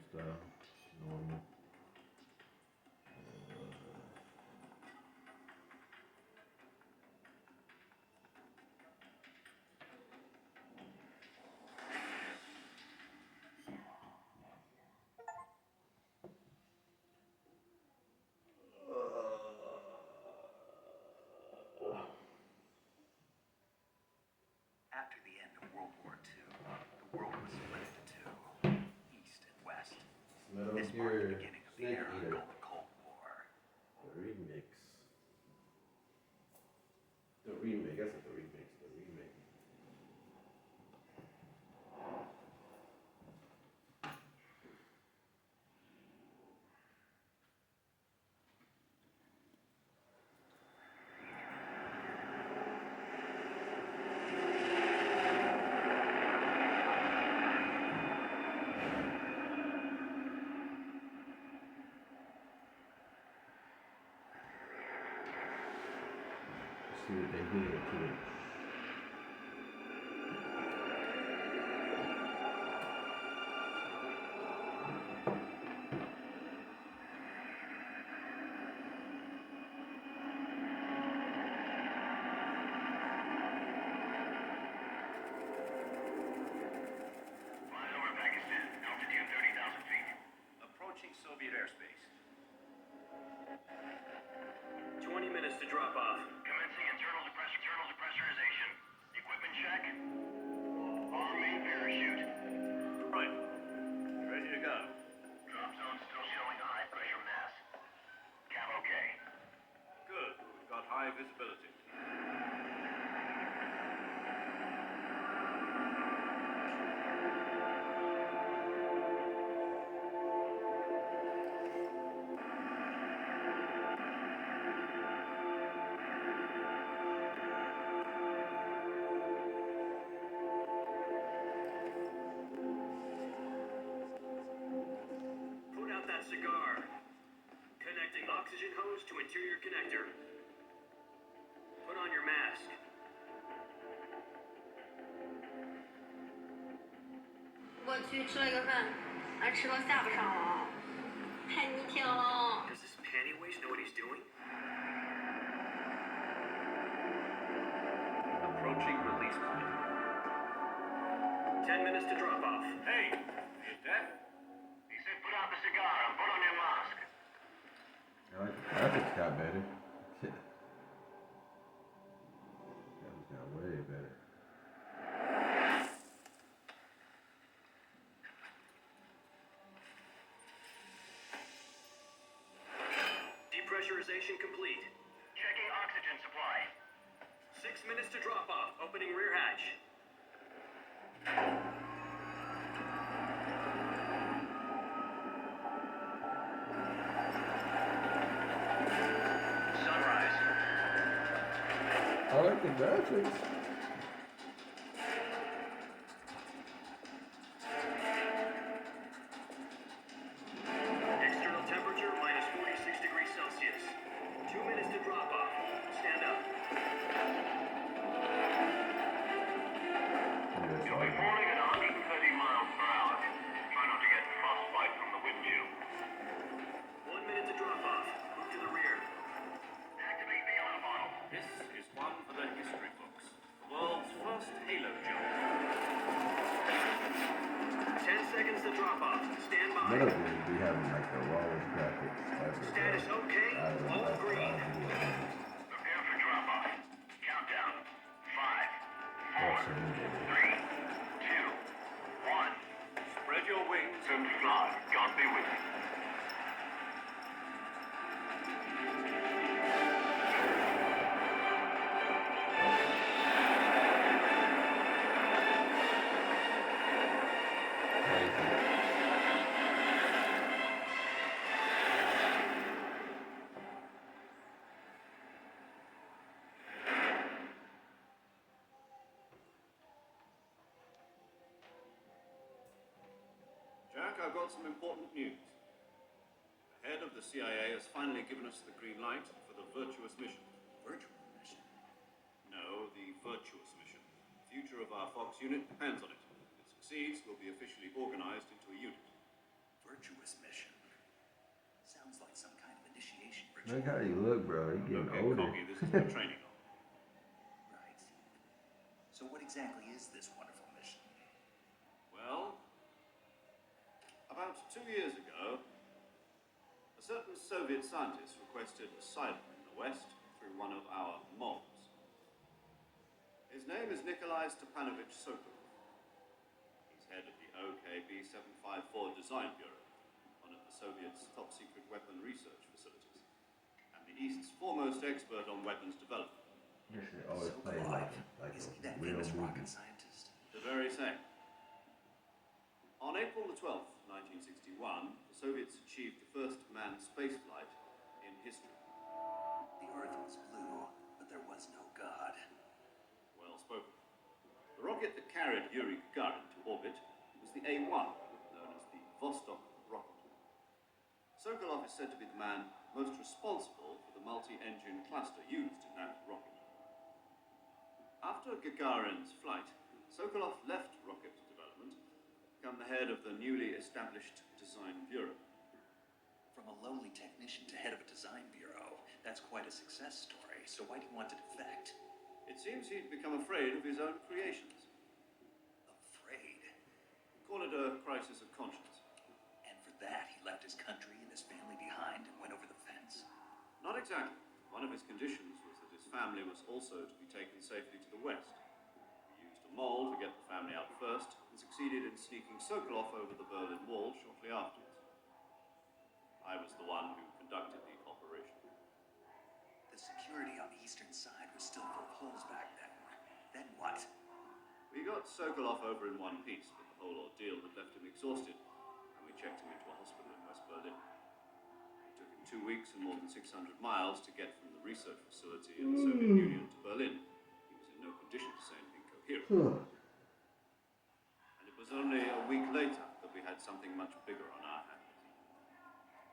style. Normal. After the end of World War II, the world was split into two, East and West. This marked the beginning of the era called the Cold War. The remix. The remake. That's not the remix. The remake. See what they did to it. Flying over Pakistan, altitude 30,000 feet. Approaching Soviet airspace. 20 minutes to drop off. Commencing internal depressurization. Equipment check. Arm main parachute. Right. Ready to go. Drop zone still showing a high pressure mass. Cam okay. Good. We've got high visibility. Put out that cigar. Connecting oxygen hose to interior connector. Put on your mask. 我去吃了一个饭，还吃到下巴上了，太逆天了。 Does this panty waste know what he's doing? Approaching release point. 10 minutes to drop off. Hey, you deaf? He said put out the cigar and put on your mask. I like the graphics got better. Graphics got way better. Depressurization complete. Checking oxygen supply. 6 minutes to drop off. Opening rear hatch. Sunrise. I like the graphics. External temperature minus 46 degrees Celsius. 2 minutes to drop off. Stand up. You'll be falling at 130 miles per hour. Try not to get frostbite from the windshield. 1 minute to drop off. Move to the rear. Activate the auto bottle. This is one for the history books. The world's first halo jump. 10 seconds to drop off. Stand by. Metal Gear be having like the rawest graphics ever. Status okay. All green. Prepare for drop off. Countdown. 5, 4, 3, 2, 1. Spread your wings. And fly. God be with you. Jack, I've got some important news. The head of the CIA has finally given us the green light for the virtuous mission. Virtual mission? No, the virtuous mission. The future of our Fox unit depends on it. If it succeeds, we'll be officially organized into a unit. virtuous mission. Sounds like some kind of initiation ritual. Look how you look, bro. You getting Okay, older. Coggy, this is for training. Right. So what exactly is this wonderful mission? Well, about 2 years ago, a certain Soviet scientist requested asylum in the West through one of our mobs. His name is Nikolai Stepanovich Sokolov. He's head of the OKB 754 Design Bureau, one of the Soviets' top-secret weapon research facilities, and the East's foremost expert on weapons development. This shit always plays like Isn't he a that real famous movie. rocket scientist? The very same. On April the 12th, 1961, the Soviets achieved the first manned spaceflight in history. The Earth was blue, but there was no God. Well spoken. The rocket that carried Yuri Gagarin to orbit was the A-1, known as the Vostok rocket. Sokolov is said to be the man most responsible for the multi-engine cluster used in that rocket. After Gagarin's flight, Sokolov left rocket development to become the head of the newly established Design Bureau. From a lowly technician to head of a design bureau, that's quite a success story. So why do you want to defect? It seems he'd become afraid of his own creations. Afraid. Call it a crisis of conscience. And for that, he left his country and his family behind and went over the fence. Not exactly. One of his conditions was that his family was also to be taken safely to the west. We used a mole to get the family out first and succeeded in sneaking Sokolov over the Berlin Wall shortly afterwards. I was the one who conducted the operation. The security on the eastern side was still full of holes back then. Then what? We got Sokolov over in one piece, but the whole ordeal had left him exhausted, and we checked him into a hospital in West Berlin. It took him 2 weeks and more than 600 miles to get from the research facility in the Soviet Union to Berlin. He was in no condition to say anything coherent. And it was only a week later that we had something much bigger on our hands.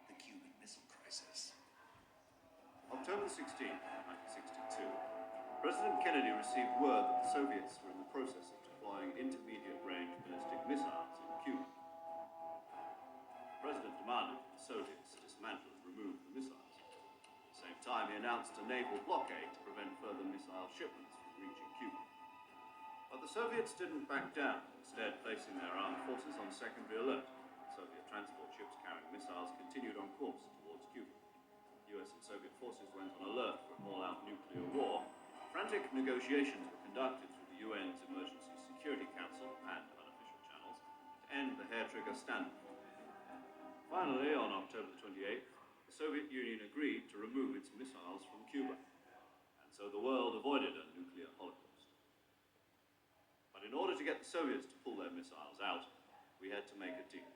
The Cuban Missile Crisis. October 16, 1962, President Kennedy received word that the Soviets were in the process of deploying intermediate-range ballistic missiles in Cuba. The President demanded that the Soviets dismantle and remove the missiles. At the same time, he announced a naval blockade to prevent further missile shipments from reaching Cuba. But the Soviets didn't back down, instead placing their armed forces on secondary alert. Soviet transport ships carrying missiles continued on course towards Cuba. US and Soviet forces went on alert for an all-out nuclear war. Frantic negotiations were conducted through the UN's Emergency Security Council and unofficial channels to end the hair-trigger standoff. Finally, on October 28th, the Soviet Union agreed to remove its missiles from Cuba, and so the world avoided a nuclear holocaust. But in order to get the Soviets to pull their missiles out, we had to make a deal.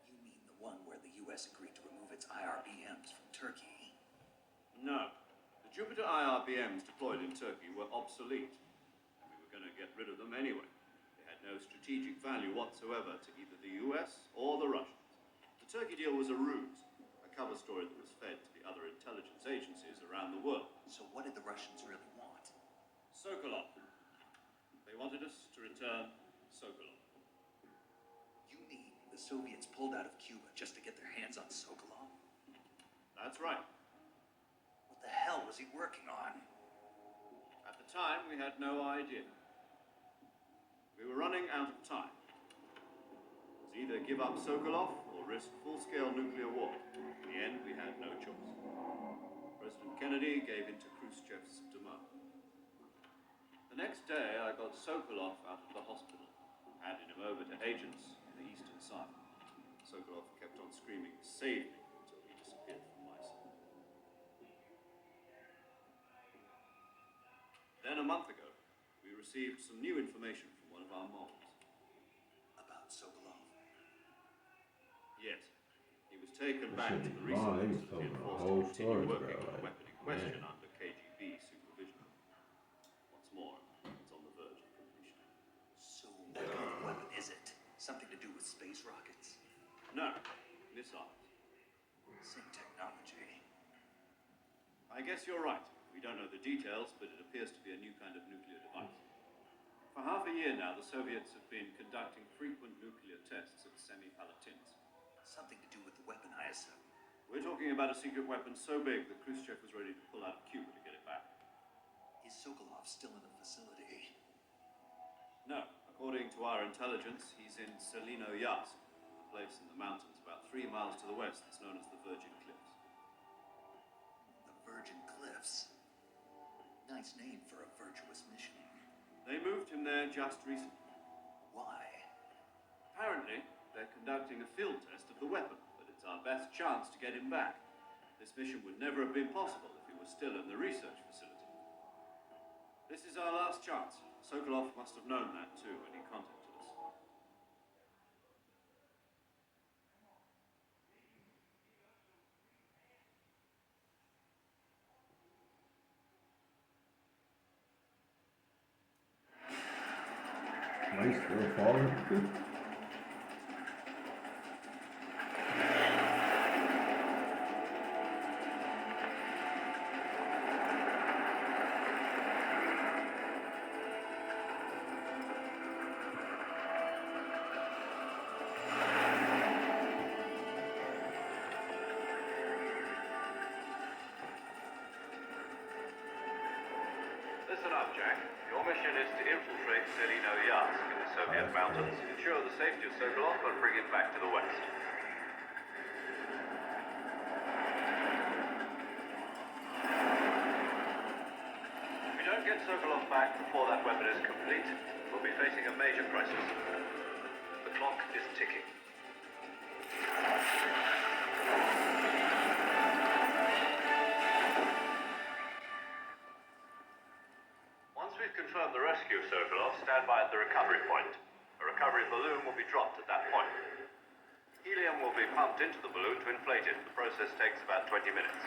You mean the one where the U.S. agreed to remove its IRBMs from Turkey? No. The Jupiter IRBMs deployed in Turkey were obsolete, and we were going to get rid of them anyway. They had no strategic value whatsoever to either the US or the Russians. The Turkey deal was a ruse, a cover story that was fed to the other intelligence agencies around the world. So what did the Russians really want? Sokolov. They wanted us to return Sokolov. You mean the Soviets pulled out of Cuba just to get their hands on Sokolov? That's right. What the hell was he working on? At the time, we had no idea. We were running out of time. It was either give up Sokolov or risk full-scale nuclear war. In the end, we had no choice. President Kennedy gave in to Khrushchev's demand. The next day, I got Sokolov out of the hospital, handed him over to agents on the eastern side. Sokolov kept on screaming, "Save me," until he disappeared from my sight. Then a month ago, we received some new information from one of our moles. About Sokolov? Yes. He was taken That back shit to is the long. They research was facility and telling the forced whole to continue story, working bro, on the like, weapon in question man. under KGB supervision. What's more, it's on the verge of completion. So what kind of weapon is it? Something to do with space rockets? No, missiles. Same technology. I guess you're right. We don't know the details, but it appears to be a new kind of nuclear device. For half a year now, the Soviets have been conducting frequent nuclear tests at Semipalatinsk. Something to do with the weapon, I assume. We're talking about a secret weapon so big that Khrushchev was ready to pull out of Cuba to get it back. Is Sokolov still in the facility? No. According to our intelligence, he's in Selino-Yazd, a place in the mountains about 3 miles to the west that's known as the Virgin Cliffs. The Virgin Cliffs? Nice name for a virtuous mission. They moved him there just recently. Why? Apparently, they're conducting a field test of the weapon, but it's our best chance to get him back. This mission would never have been possible if he was still in the research facility. This is our last chance. Sokolov must have known that too when he contacted us. Why you still falling? Listen up, Jack. Your mission is to infiltrate Selino-Yazd in the Soviet mountains, ensure the safety of Sokolov, and bring him back to the West. If we don't get Sokolov back before that weapon is complete, we'll be facing a major crisis. The clock is ticking. Once we've confirmed the rescue of Sokolov, stand by at the recovery point. A recovery balloon will be dropped at that point. Helium will be pumped into the balloon to inflate it. The process takes about 20 minutes.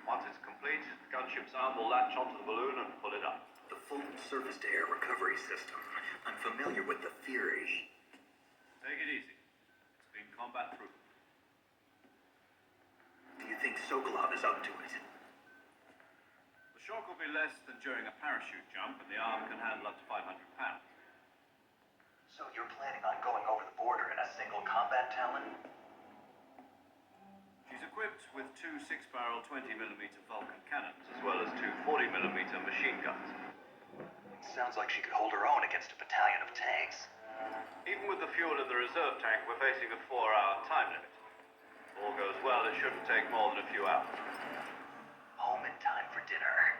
Once it's complete, the gunship's arm will latch onto the balloon and pull it up. The full surface-to-air recovery system. I'm familiar with the theory. Take it easy. It's been combat proven. Do you think Sokolov is up to it? The shock will be less than during a parachute jump, and the arm can handle up to 500 pounds. So you're planning on going over the border in a single combat Talon? She's equipped with 2 6-barrel 20mm Vulcan cannons, As well as two 40mm machine guns. Sounds like she could hold her own against a battalion of tanks. Even with the fuel in the reserve tank, we're facing a 4-hour time limit. If all goes well, it shouldn't take more than a few hours. Home in time for dinner.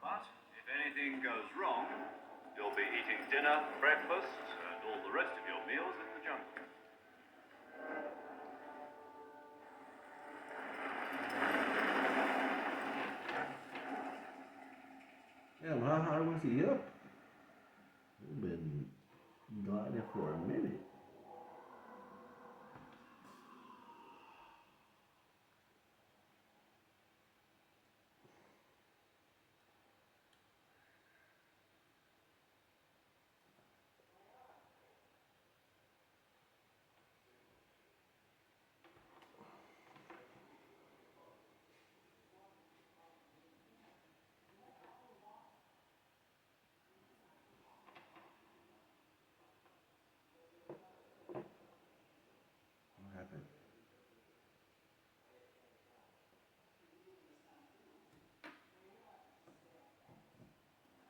but if anything goes wrong, You'll be eating dinner, breakfast, and all the rest of your meals in the jungle. Damn, how high was he up? He's been gliding for a minute. What happened?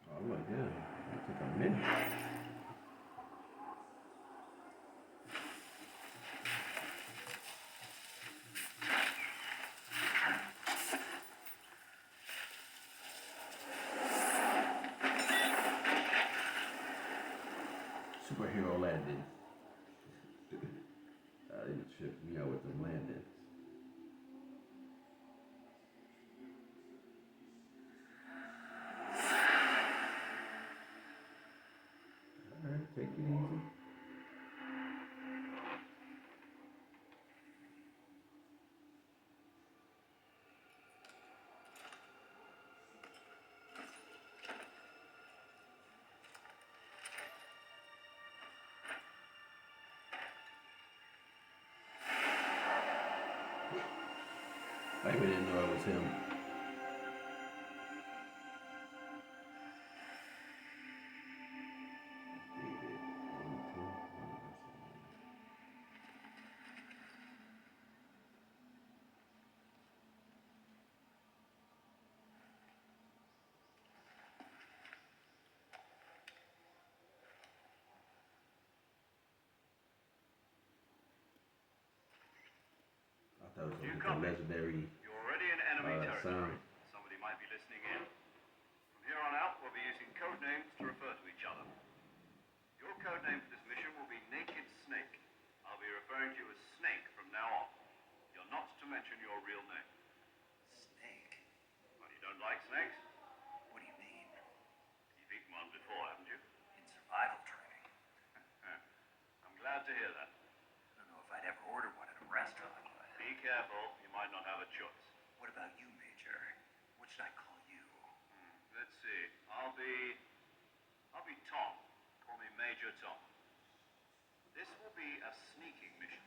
Oh my god, that took a minute. Superhero landing. It tripped me out with the landing. Alright, take it easy. I even didn't know it was him. was Do you the copy? legendary You're already in enemy territory. sound. Somebody might be listening in. From here on out, we'll be using code names to refer to each other. Your code name for this mission will be Naked Snake. I'll be referring to you as Snake from now on. You're not to mention your real name. Snake? Well, you don't like snakes? What do you mean? You've eaten one before, haven't you? In survival training? I'm glad to hear that. I don't know if I'd ever order one at a restaurant, but... Be careful, you might not have a choice. What about you, Major? What should I call you? Let's see. I'll be Tom. Call me Major Tom. This will be a sneaking mission.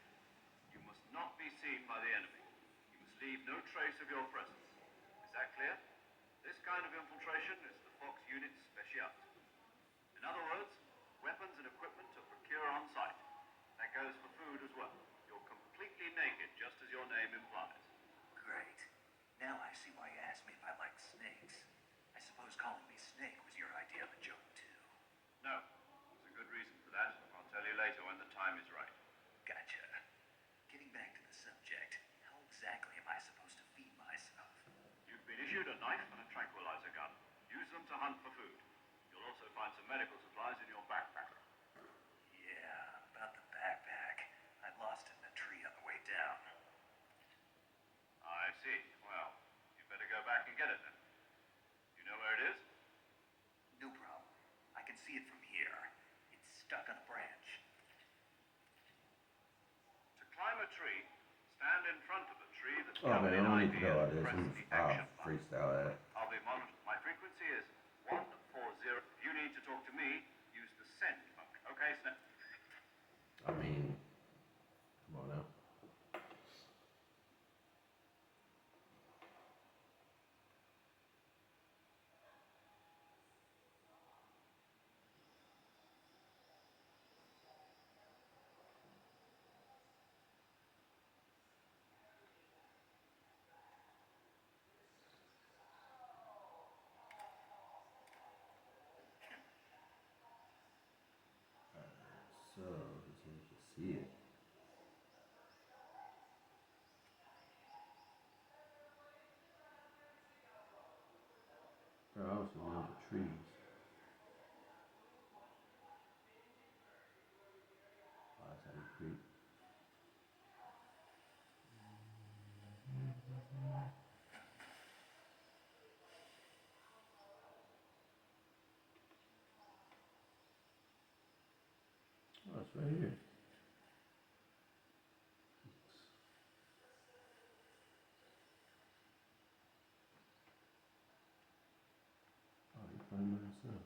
You must not be seen by the enemy. You must leave no trace of your presence. Is that clear? This kind of infiltration is the Fox unit's specialty. In other words, weapons and equipment are procure on site. That goes for food as well. You're completely naked, just as your name implies. Great. Now I see why you asked me if I like snakes. I suppose calling me Snake was your idea of a joke, too. No, there's a good reason for that. I'll tell you later when the time is right. Gotcha. Getting back to the subject, how exactly am I supposed to feed myself? You've been issued a knife and a tranquilizer gun. Use them to hunt for food. You'll also find some medical supplies in your backpack. Yeah, about the backpack. I lost it in a tree on the way down. I see. Well, you better go back and get it then. You know where it is? No problem. I can see it from here. It's stuck on a branch. To climb a tree, stand in front of a tree that's Oh man, I don't need to know all and this. press the I'll action button. freestyle that. I'll be monitored. My frequency is 140. If you need to talk to me, use the send function. Okay, Snap? I mean, come on now. So, just need to see it. There are also one of the trees. Oh, that's how you creep. Oh, it's right here. Oh, you find myself.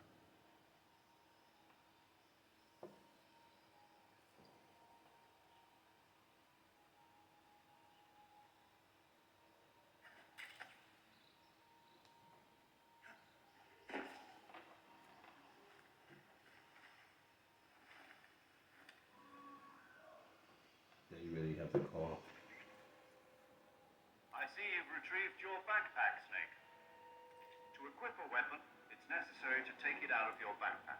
Yeah, you really have to call. I see you've retrieved your backpack, Snake. To equip a weapon, it's necessary to take it out of your backpack.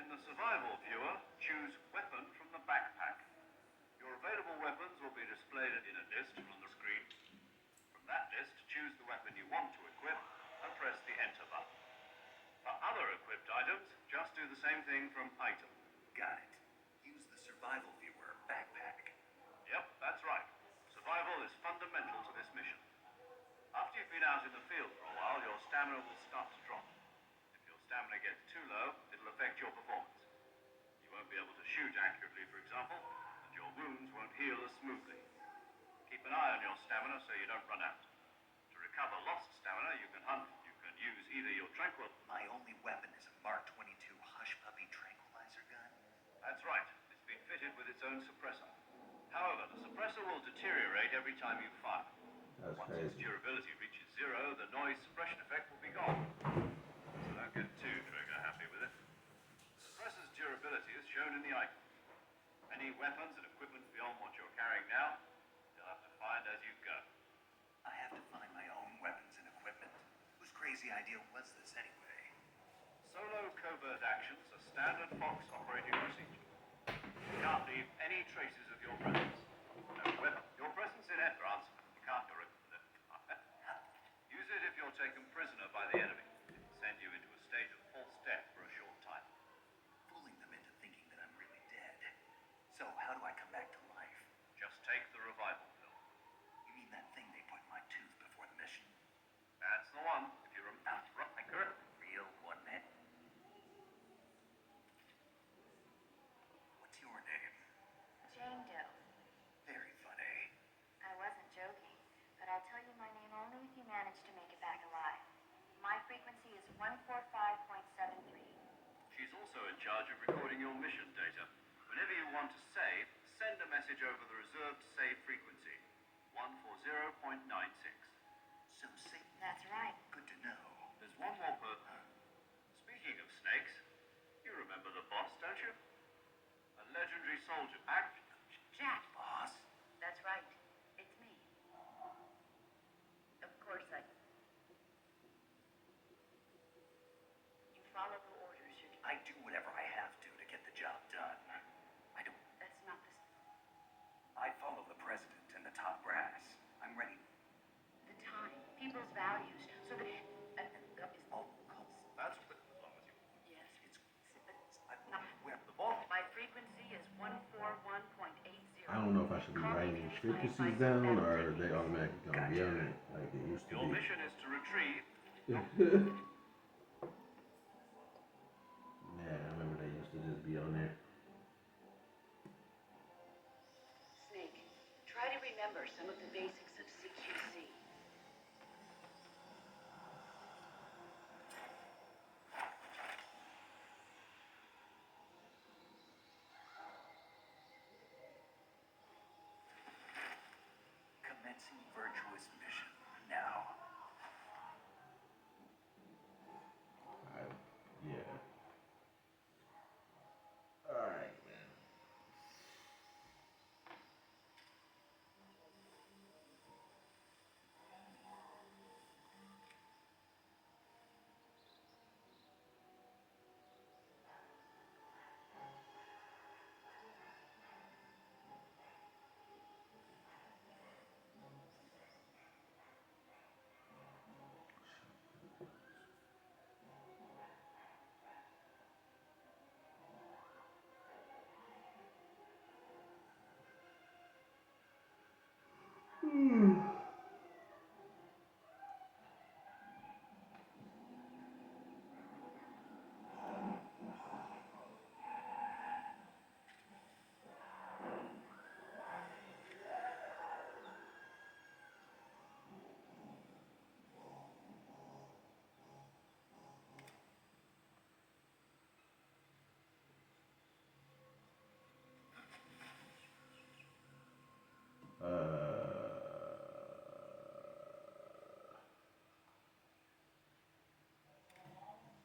In the survival viewer, choose Weapon from the backpack. Your available weapons will be displayed in a list on the screen. From that list, choose the weapon you want to equip and press the Enter button. For other equipped items, just do the same thing from Item. Got it. Use the survival viewer backpack. Yep, that's right. Survival is fundamental to this mission. After you've been out in the field for a while, your stamina will start to drop. If your stamina gets too low, it'll affect your performance. You won't be able to shoot accurately, for example, and your wounds won't heal as smoothly. Keep an eye on your stamina so you don't run out. To recover lost stamina, you can hunt. You can use either your tranquil... My only weapon is a Mark 22 Hush Puppy tranquilizer gun. That's right. It's been fitted with its own suppressor. However, the suppressor will deteriorate every time you fire. That's Once its crazy. durability reaches zero, the noise suppression effect will be gone. So don't get too trigger happy with it. The suppressor's durability is shown in the icon. Any weapons and equipment beyond what you're carrying now, you'll have to find as you go. I have to find my own weapons and equipment. Whose crazy idea was this anyway? Solo covert actions are standard Fox operating procedure. You can't leave any traces of your presence. No weapon. Your presence in Ephraim by the enemy. It will send you into a state of false death for a short time. Fooling them into thinking that I'm really dead. So how do I come back to life? Just take the revival pill. You mean that thing they put in my tooth before the mission? That's the one. If you remember, Real, wasn't it? What's your name? Jane Doe. Very funny. I wasn't joking, but I'll tell you my name only if you manage to make it back alive. My frequency is 145.73. she's also in charge of recording your mission data. Whenever you want to save, send a message over the reserved save frequency, 140.96. So say That's right. good to know. There's one more Speaking of snakes, you remember the boss, don't you? A legendary soldier. Jack. Boss. That's right. It's me. Of course You follow the orders you're I do whatever I have to get the job done. I don't. That's not the... I follow the president and the top brass. I'm ready. The time. People's values. So that... Oh, cool. That's what the diplomacy. Yes. Where? The boss. My frequency is 141.80. I don't know if I should be writing these frequencies down or they automatically gonna be on it like they used to Your be. mission is to retrieve. Yeah, I remember they used to just be on there. Snake, try to remember some of the basics of CQC. Commencing virtuous mission. Now. Yeah. Alright, man.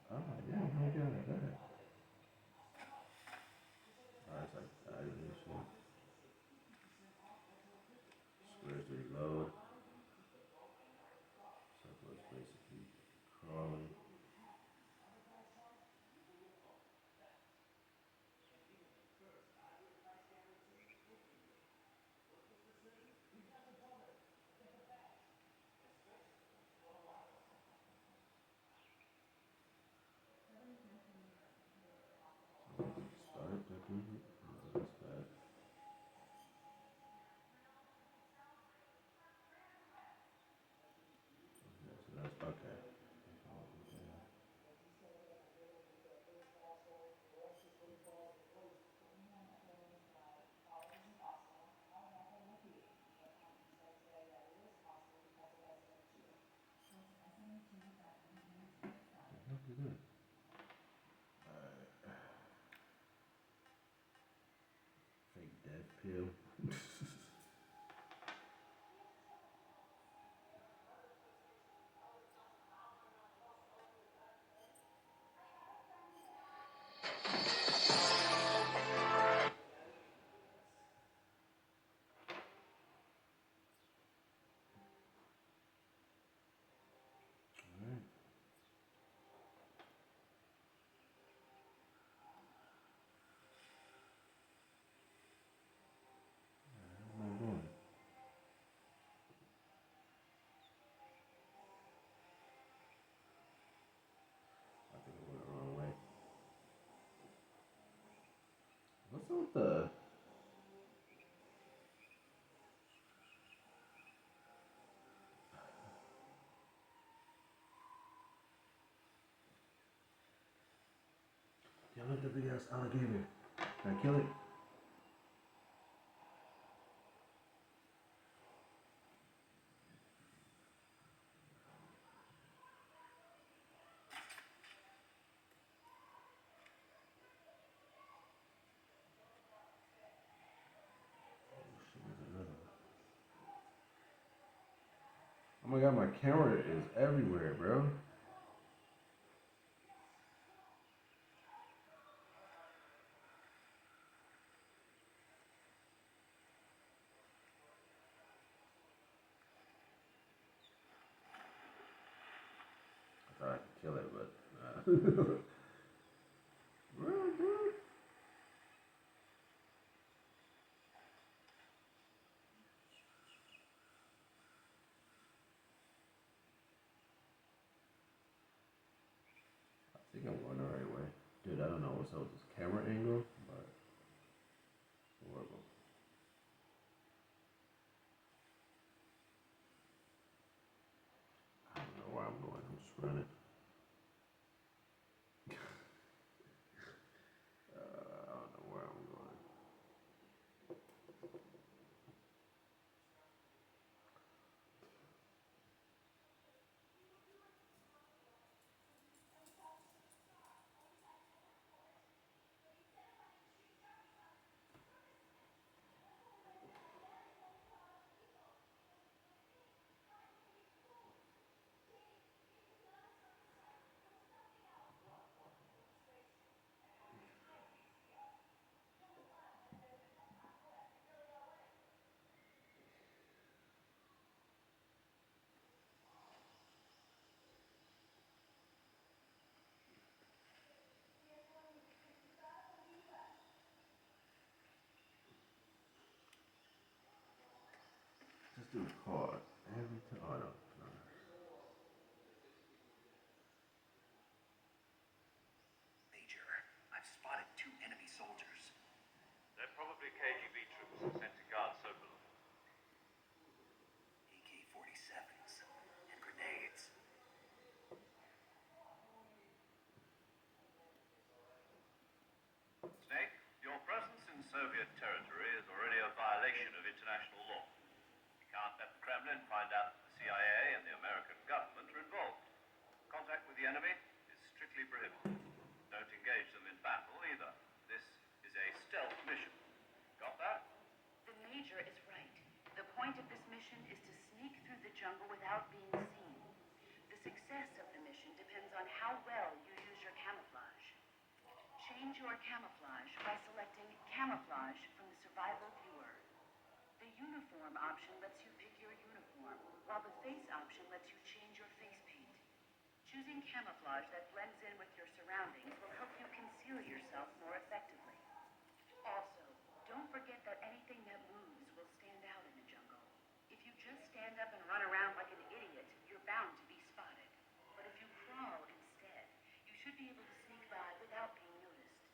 Oh, yeah, I got it. Alright, it's like animation. Squares to reload. Circle is basically crawling. Start. That's bad. Yeah, so that's okay. Fake death pill. What's up with the... Yeah, look at the big ass alligator. Can I kill it? Oh my god, my camera is everywhere, bro. I thought I could kill it, but I think I'm going the right way. Dude, I don't know what's up with this camera angle, but horrible. I don't know where I'm going. I'm just running. I don't know where I'm going. Just do hard every time. Oh no. Major, I've spotted 2 enemy soldiers. They're probably KGB troops sent to guard Sokolov. AK-47s and grenades. Snake, your presence in Soviet territory is already a violation of international law. You can't let the Kremlin find out that the CIA and the American government are involved. Contact with the enemy is strictly prohibited. Don't engage them in battle either. This is a stealth mission. Got that? The Major is right. The point of this mission is to sneak through the jungle without being seen. The success of the mission depends on how well you use your camouflage. Change your camouflage by selecting Camouflage from the Survival Viewer. The Uniform option lets you pick your uniform, while the Face option lets you change your face paint. Choosing camouflage that blends in with your surroundings will help you conceal yourself more effectively. Also, don't forget that anything that moves will stand out in the jungle. If you just stand up and run around like an idiot, you're bound to be spotted. But if you crawl instead, you should be able to sneak by without being noticed.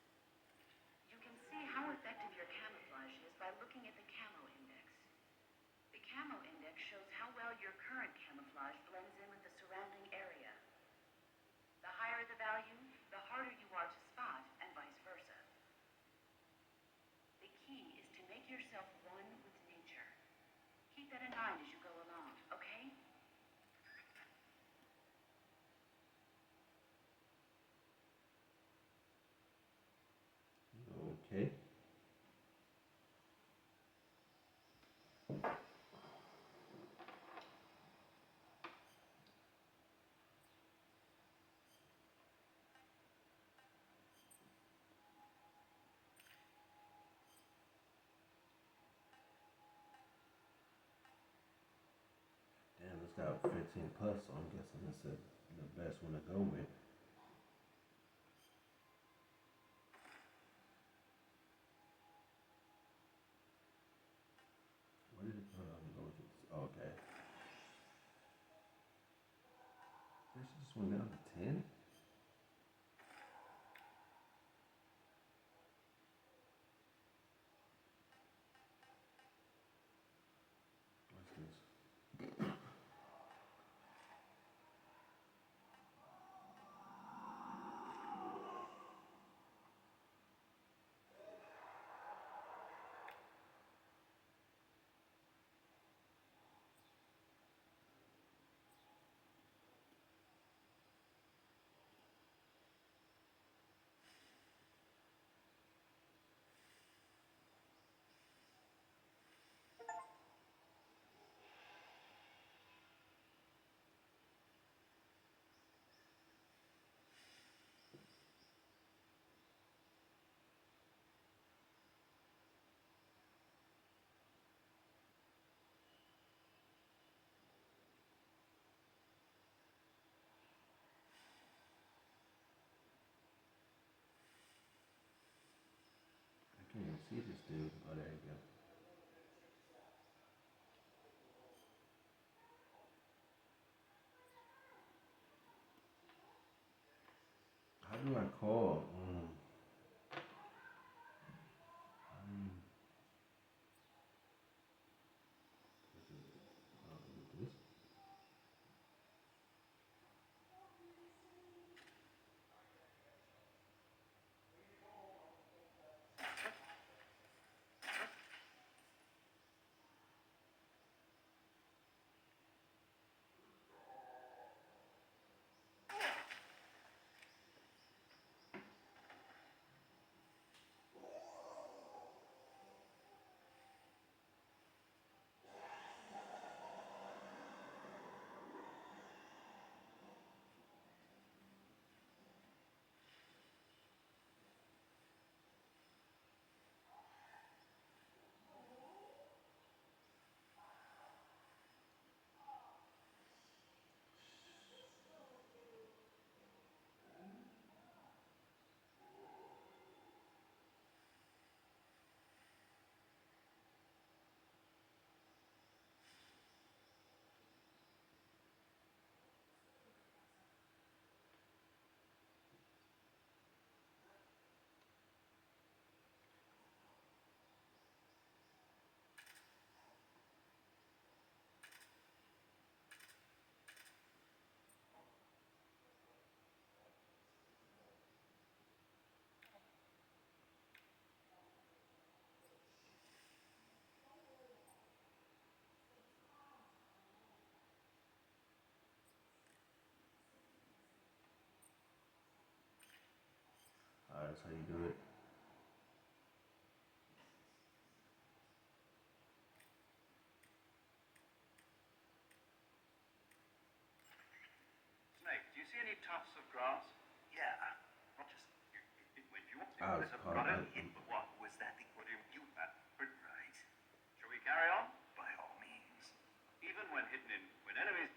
You can see how effective your camouflage is by looking at the camo index. The camo index shows how well your current camouflage blends in with the surrounding area. The higher the value, the harder you are to spot, and vice versa. The key is to make yourself one with nature. Keep that in mind as you go along, okay? Okay. Damn, it's got 15 plus, so I'm guessing this is the best one to go with. What did it put on the okay. This just went down to 10? I Can't even see this dude. Oh, there you go. How do I call? This? That's how you do it. Snake, do you see any tufts of grass? Yeah, not just when you I was caught got up. hit, but what was that thing? What do you right? Shall we carry on? By all means. Even when hidden in when enemies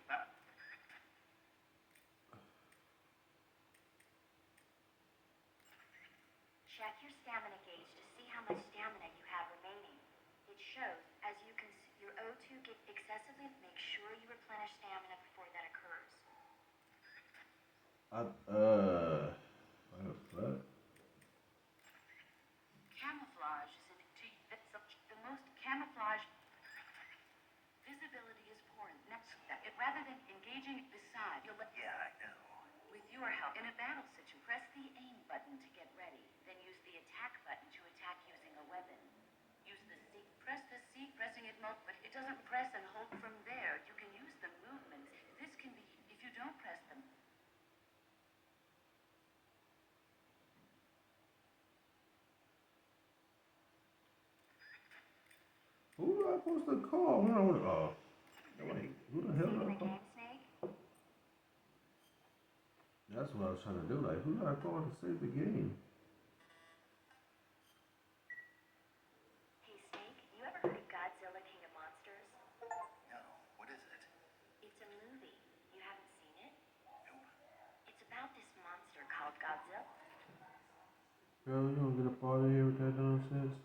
Check your stamina gauge to see how much stamina you have remaining. It shows as you your O2 get excessively. Make sure you replenish stamina before that occurs. What the fuck? Camouflage is the most camouflage. Visibility is poor. Rather than engaging beside, you'll let. Yeah, I know. With your help, in a battle situation, press the aim button to get ready. Then use the attack button to attack using a weapon. Use the C. Press the C, pressing it but it doesn't press and hold from there. You can use the movements. This can be if you don't press them. Who am I supposed to call? Wait, who the hell Saving do I the call? game, Snake? That's what I was trying to do. Like, who do I call to save the game? Hey, Snake, you ever heard of Godzilla King of Monsters? No, what is it? It's a movie. You haven't seen it? Nope. It's about this monster called Godzilla. Girl, you don't get a part of here with that nonsense.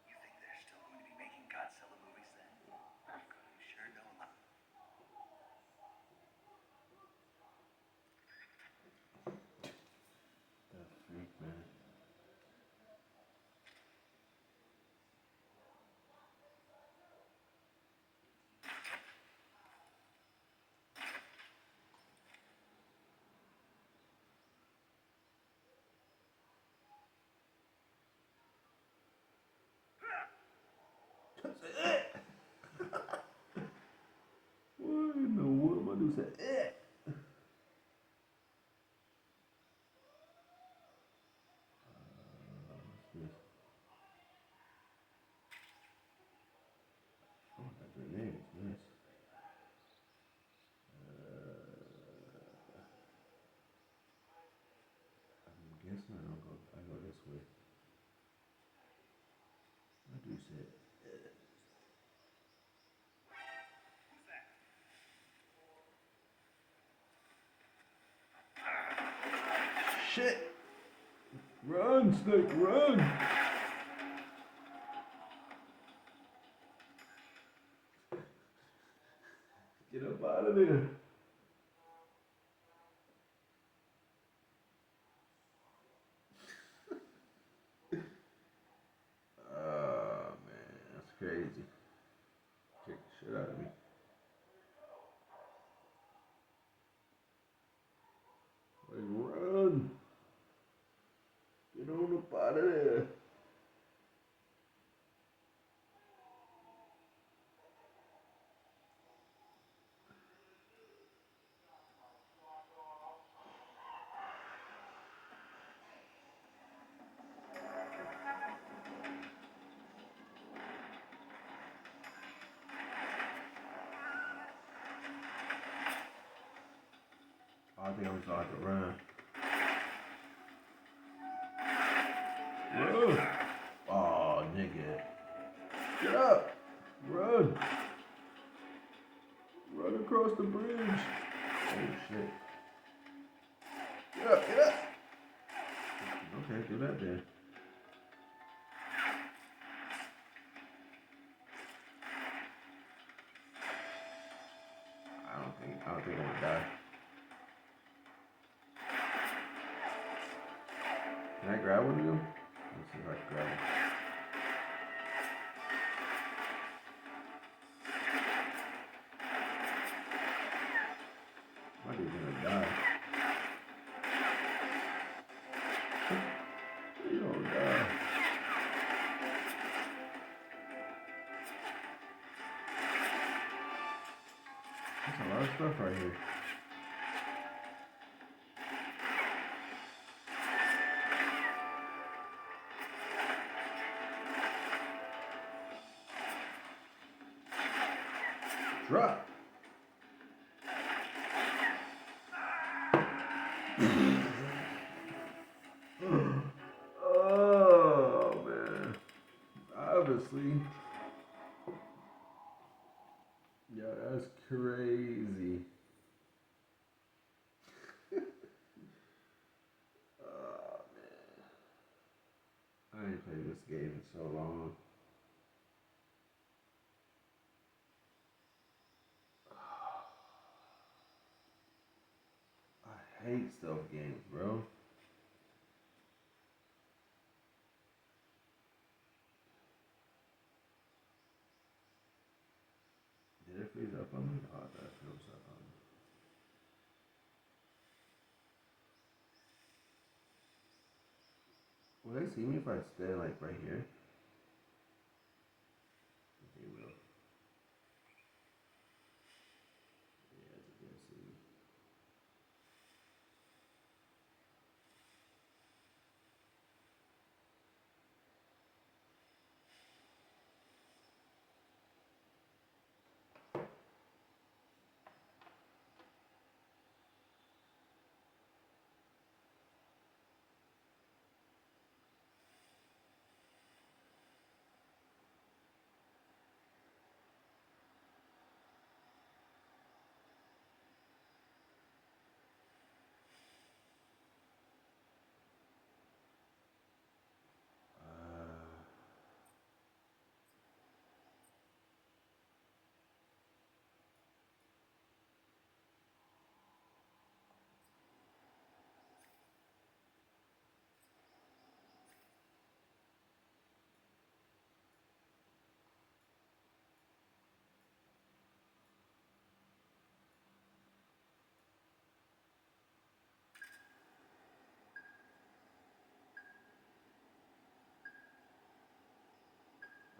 You think they're still going to be making Godzilla movies then? You sure don't like. That freak, man. What in the world am I do? Say, what's this? Oh, that grenade is nice. I'm guessing I go this way. I do say shit! Run, Snake, run! nigga. Oh man, that's crazy. Kick the shit out of me. Like, run! Get on up out of there. I think I'm just like to run. Whoa. Oh, nigga. Get up! Run! Run across the bridge. Oh shit. Get up, get up! Okay, do that then. I don't think I'm gonna die. Can I grab one of them? Let's see if I can grab one. My dude's gonna die. You don't die. That's a lot of stuff right here. Drop. Oh man. Obviously. Yeah, that's crazy. Oh man. I ain't played this game in so long. I hate stealth games, bro. Did it freeze up on me? Oh, that froze up on me. Will they see me if I stay like right here? They will. Yeah, they can see me.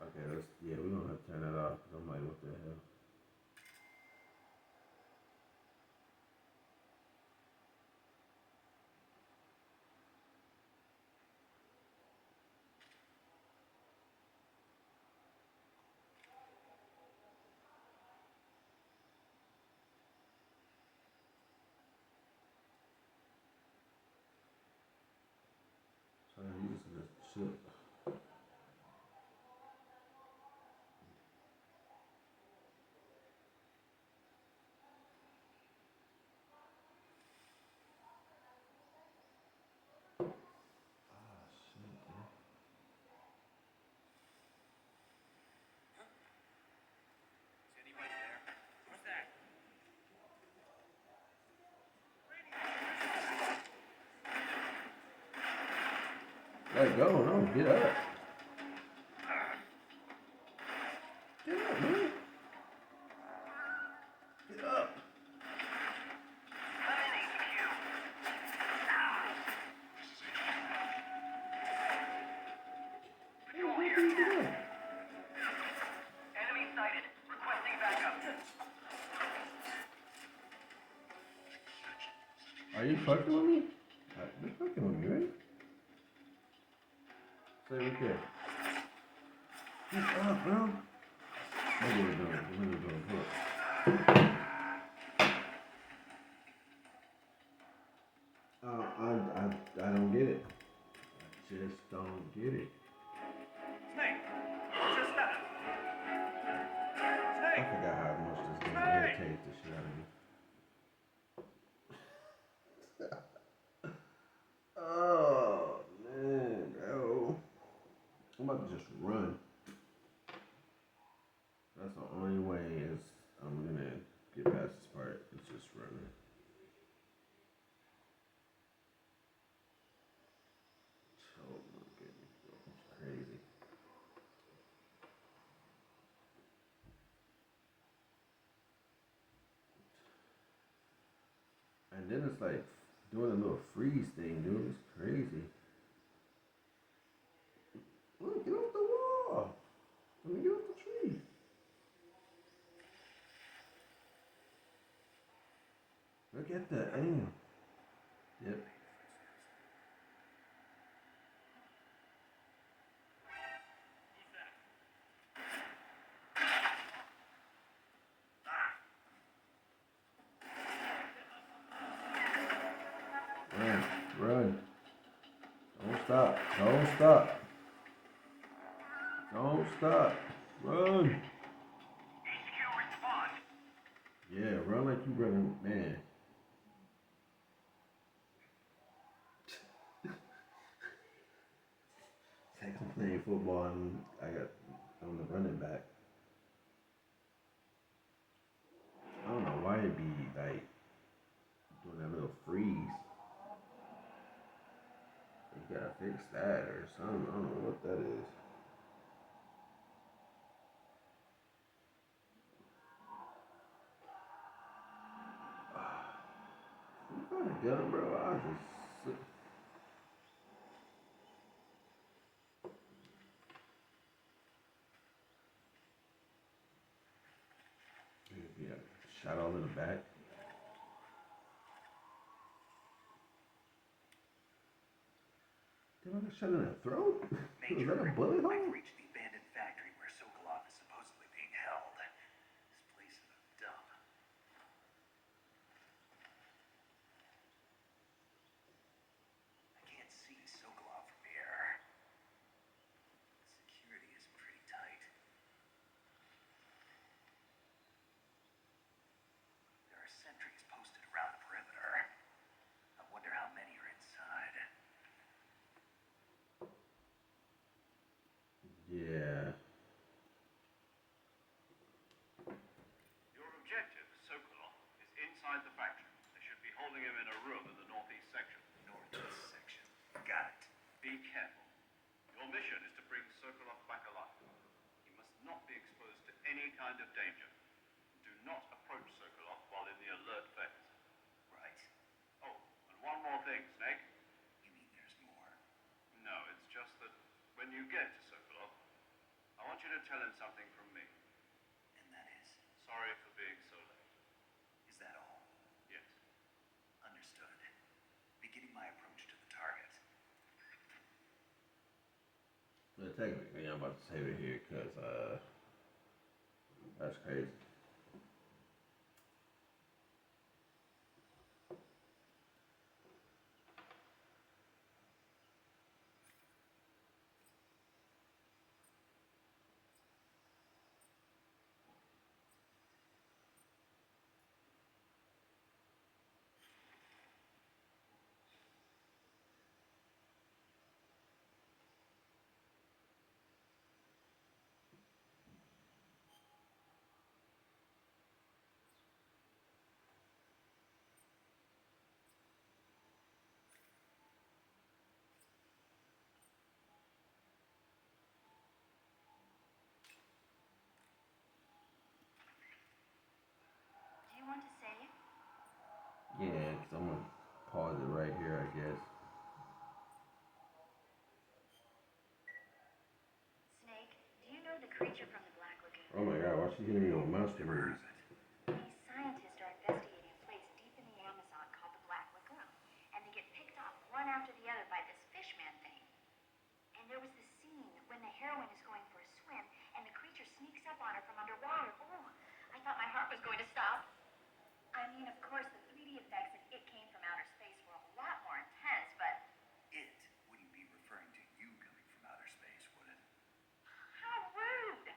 Okay, yeah, we're gonna have to turn that off because I'm like, what the hell? So you just shit. Ah, shit, man. Is anybody there? What's that? go. No, get up. Get up, man. Get up. Enemy sighted. Requesting backup. Are you fucking with me? You're fucking with me, right? Say right there. Get up, bro. Look what we're doing. Look what we're doing. Look. I don't get it. I just don't get it. Snake! What's your status? I Snake! forgot how much this game irritates the shit out of me. Oh, man, bro. I'm about to just run. That's the only way is I'm gonna get past this part. It's just running. Oh my goodness, bro. It's crazy. And then it's like doing a little freeze thing, dude. It's crazy. Look, get off the wall. Let me get off the tree. Look at the aim. Yep. Run, run. Don't stop. Don't stop. Don't stop. Run. HQ respond. Yeah, run like you running, man. It's like I'm playing football and I got I'm the running back. I don't know why it be like doing that little freeze. You gotta fix that or something. I don't know what that is. You got a gun, bro. I just. Yeah, shot all in the back. Did I get shot in the throat? Was that a bullet hole? I've reached the abandoned factory where Sokolov is supposedly being held. This place is a dump. I can't see Sokolov from here. Security is pretty tight. There are sentries posted around the perimeter. I wonder how many are inside. Yeah. Your objective, Sokolov, is inside the factory. They should be holding him in a room in the northeast section. Northeast section. Got it. Be careful. Your mission is to bring Sokolov back alive. He must not be exposed to any kind of danger. Do not approach Sokolov while in the alert phase. Right. Oh, and one more thing, Snake. You mean there's more? No, it's just that when you get to Sokolov, I want you to tell him something from me. And that is? Sorry for being so late. Is that all? Yes. Understood. Beginning my approach to the target. Well, technically, I'm about to save it here because that's crazy. right here, I guess. Snake, do you know the creature from the Black Lagoon? Oh my god, why she hitting me with monster movies? These scientists are investigating a place deep in the Amazon called the Black Lagoon, and they get picked off one after the other by this fishman thing. And there was this scene when the heroine is going for a swim, and the creature sneaks up on her from underwater. Oh, I thought my heart was going to stop. I mean, of course, the 3D effects in It Came from Outer Space were a lot more intense, but It wouldn't be referring to you coming from outer space, would it? how rude!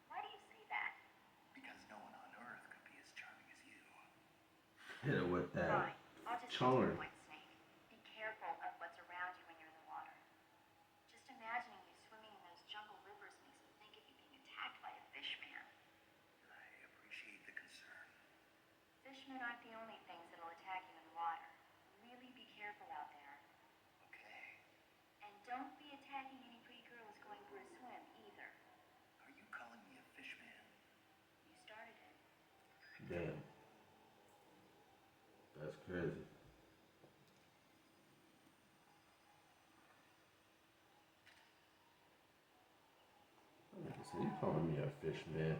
Why do you say that? Because no one on Earth could be as charming as you. Hit her with that Fine, I'll just get to charm. the point, Snake. Be careful of what's around you when you're in the water. Just imagining you swimming in those jungle rivers makes me think of you being attacked by a fishman. I appreciate the concern. Fishmen aren't the only things that'll attack you in the water. Really be careful out there. Okay. And don't be attacking any pretty girl who's going for a swim, either. Are you calling me a fish man? You started it. Damn. That's crazy. Like I said, you calling me a fish, man.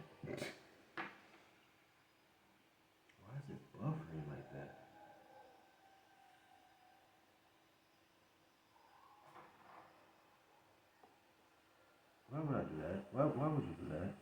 Why is it buffering like that? Why would I do that? Why would you do that?